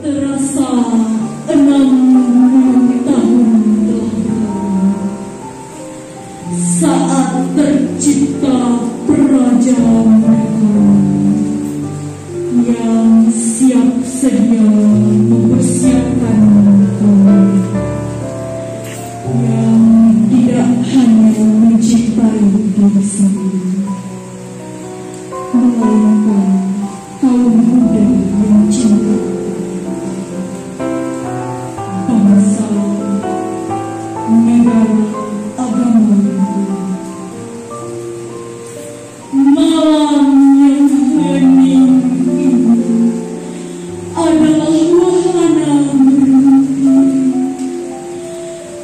Terasa 60 tahun lalu saat tercipta kerajaan yang siap sedia mempersiapkan yang tidak hanya mencintai diri sendiri, melainkan kaum muda yang cinta bangsa, negara, agama. Malam yang hening ini adalah wahana bermimpi,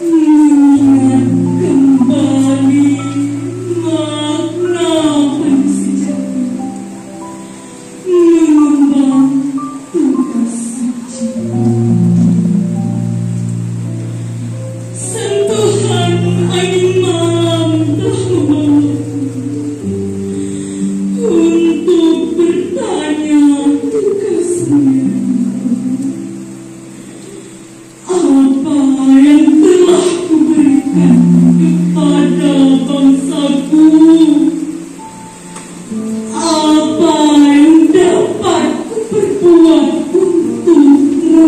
mengingat kembali makna sejati, mengemban tugas suci. Sentuhan angin malam telah membawa untuk bertanya tugasnya. Apa yang telah kuberikan kepada bangsaku? Apa yang dapat kuperbuat untukmu?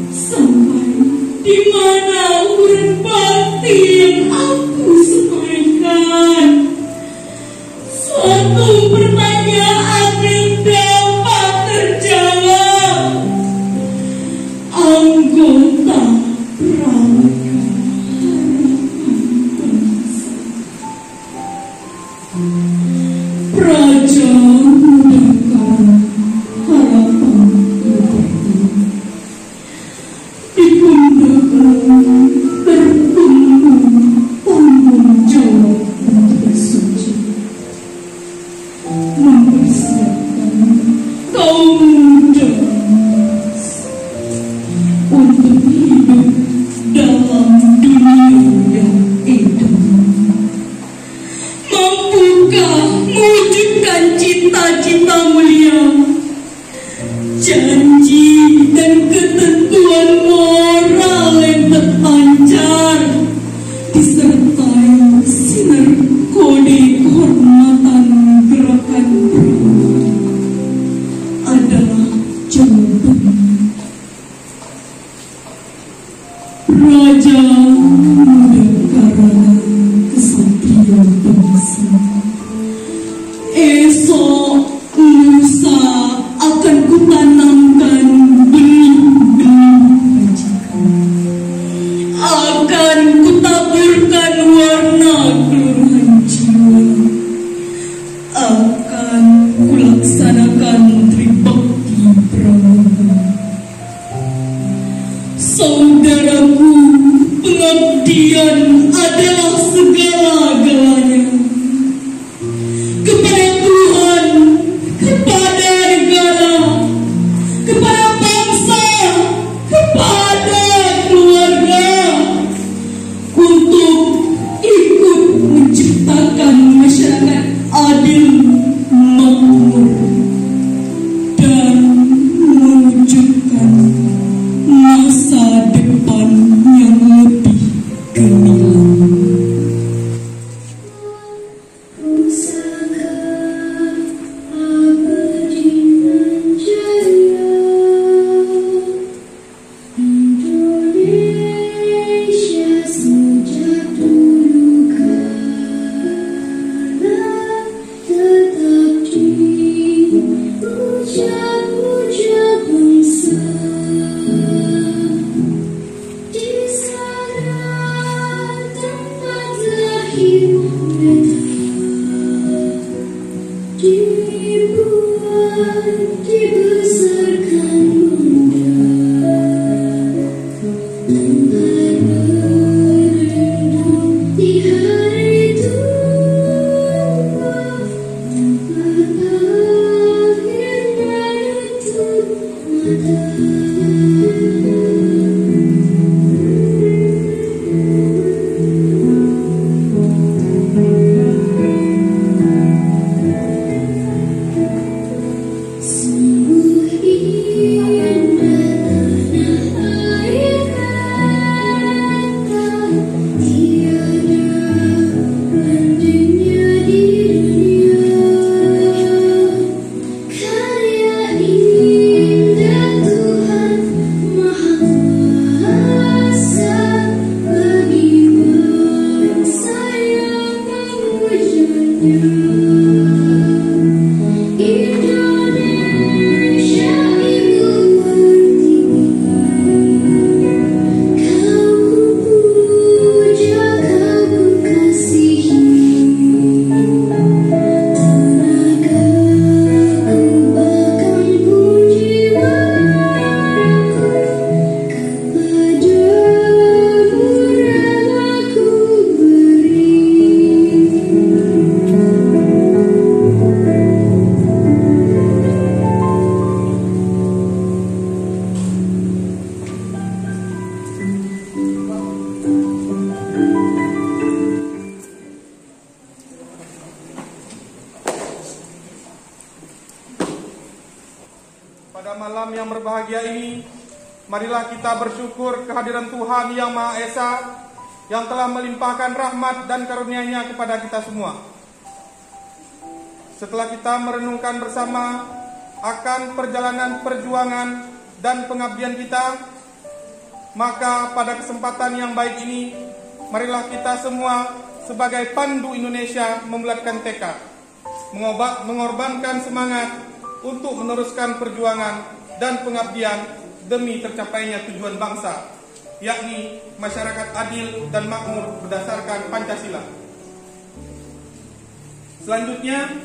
Sampai di mana urat bakti yang aku sampaikan? Suatu pertanyaan yang dapat terjawab. Anggota Pramuka Harapan Bangsa, Praja Mudakara Harapan Liberty. Di pundakmu tertumbuh tanggung jawab untuk suci, mempersiapkan kaum muda untuk hidup dalam dunia yang indah. Mampukah mewujudkan cita-cita mulia, janji dan ketentuan moral yang terpancar, disertai sinar kode kehormatan gerakan Pramuka adalah jawaban. Raja Mudakara Kesatria Bangsa, esok lusa akan kutanamkan benih-benih kebajikan, akan kutaburkan warna kelurahan jiwa, akan kulaksanakan tribakti pramuka. Saudaraku yang berbahagia ini, marilah kita bersyukur kehadiran Tuhan Yang Maha Esa yang telah melimpahkan rahmat dan karunia-Nya kepada kita semua. Setelah kita merenungkan bersama akan perjalanan perjuangan dan pengabdian kita, maka pada kesempatan yang baik ini, marilah kita semua sebagai pandu Indonesia membulatkan tekad, mengorbankan semangat untuk meneruskan perjuangan dan pengabdian demi tercapainya tujuan bangsa, yakni masyarakat adil dan makmur berdasarkan Pancasila. Selanjutnya,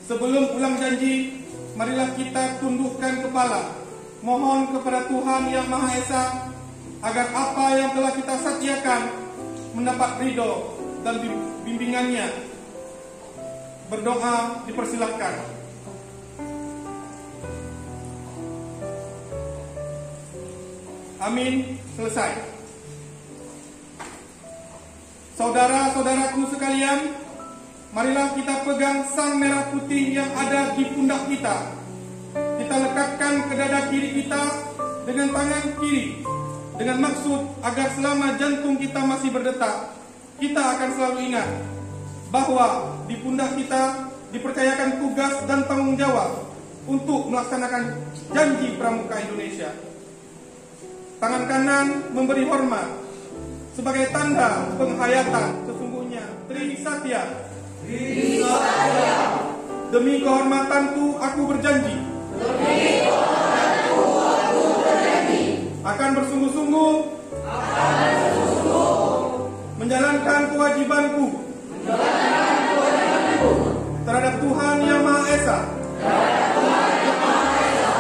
sebelum ulang janji, marilah kita tundukkan kepala, mohon kepada Tuhan Yang Maha Esa agar apa yang telah kita satyakan mendapat ridho dan bimbingannya. Berdoa dipersilahkan. Amin. Selesai. Saudara-saudaraku sekalian, marilah kita pegang sang merah putih yang ada di pundak kita. Kita lekatkan ke dada kiri kita dengan tangan kiri, dengan maksud agar selama jantung kita masih berdetak, kita akan selalu ingat bahwa di pundak kita dipercayakan tugas dan tanggung jawab untuk melaksanakan janji Pramuka Indonesia. Tangan kanan memberi hormat sebagai tanda penghayatan sesungguhnya. Tri Satya. Tri Satya. Demi kehormatanku aku berjanji. Demi kehormatanku aku berjanji. Akan bersungguh-sungguh. Akan bersungguh-sungguh. Menjalankan kewajibanku. Menjalankan kewajibanku. Terhadap Tuhan Yang Maha Esa. Terhadap Tuhan Yang Maha Esa.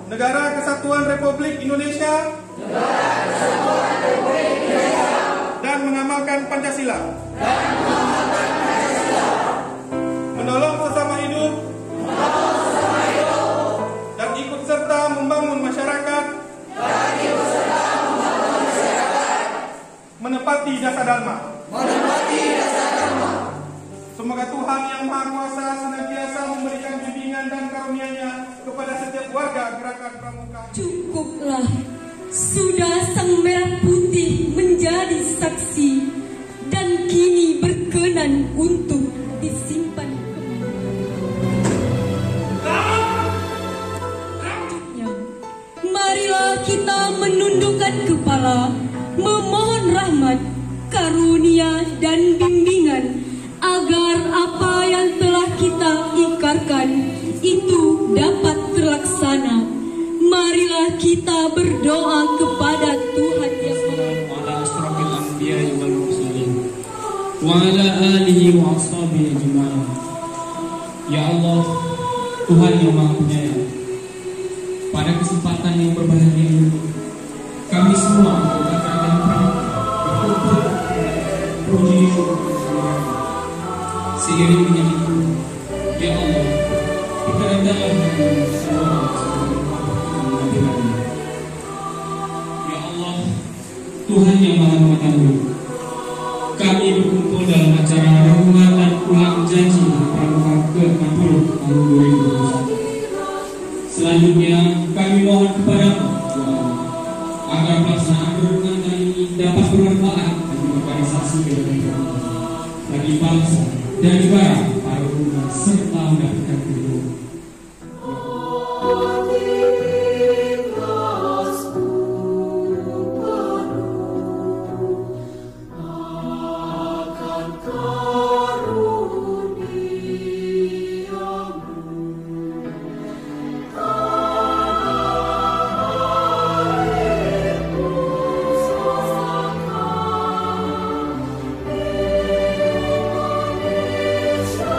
Negara Kesatuan Republik Indonesia. Dan mengamalkan Pancasila. Menolong sesama hidup. Dan ikut serta membangun masyarakat. Menepati dasar Dharma. Semoga Tuhan Yang Maha Kuasa senantiasa memberikan bimbingan dan karunia-Nya kepada setiap warga Gerakan Pramuka. Cukuplah. Sudah sang merah putih menjadi saksi dan kini berkenan untuk disimpan. Selanjutnya, marilah kita menundukkan kepala, memohon rahmat, karunia dan bimbingan agar apa yang telah kita ikrarkan itu dapat terlaksana. Marilah kita berdoa kepada Tuhan Yang Maha Esa. Wa ala asrofil anbiya'i wal mursalin wa ala alihi wa ashabihi ajma'in. Ya Allah, Tuhan yang Maha Penyayang, pada kesempatan yang berbahagia ini, kami semua menggunakan dan berkumpul puji seiring dengan itu. Ya Allah, kita adalah semua. Ya Allah, Tuhan yang Maha Mengetahui, kami berkumpul dalam acara renungan dan ulang janji Pramuka ke-60 tahun 2021. Selanjutnya, kami mohon kepadamu, ya Allah, agar pelaksanaan renungan kali ini dapat bermanfaat bagi organisasi Pramuka, bagi bangsa dan negara para umat serta mendapatkan kehidupan. Shall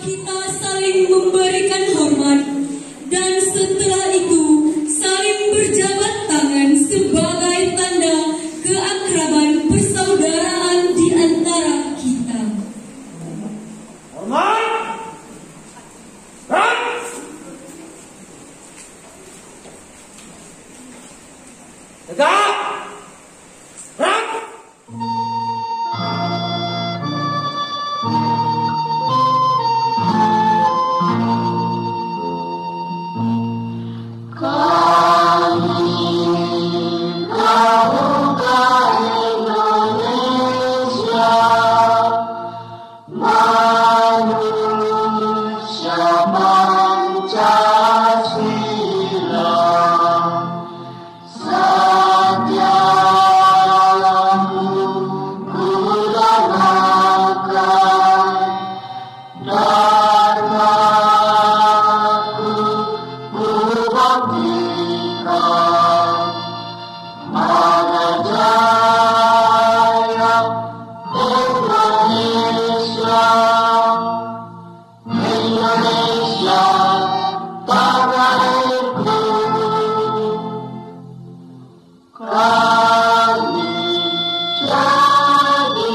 kita saling memberikan hormat dan setelah itu saling berjabat tangan sebagai tanda keakraban persaudaraan di antara kita. Hormat! Gerak! Tegak! Gerak! Kami jadi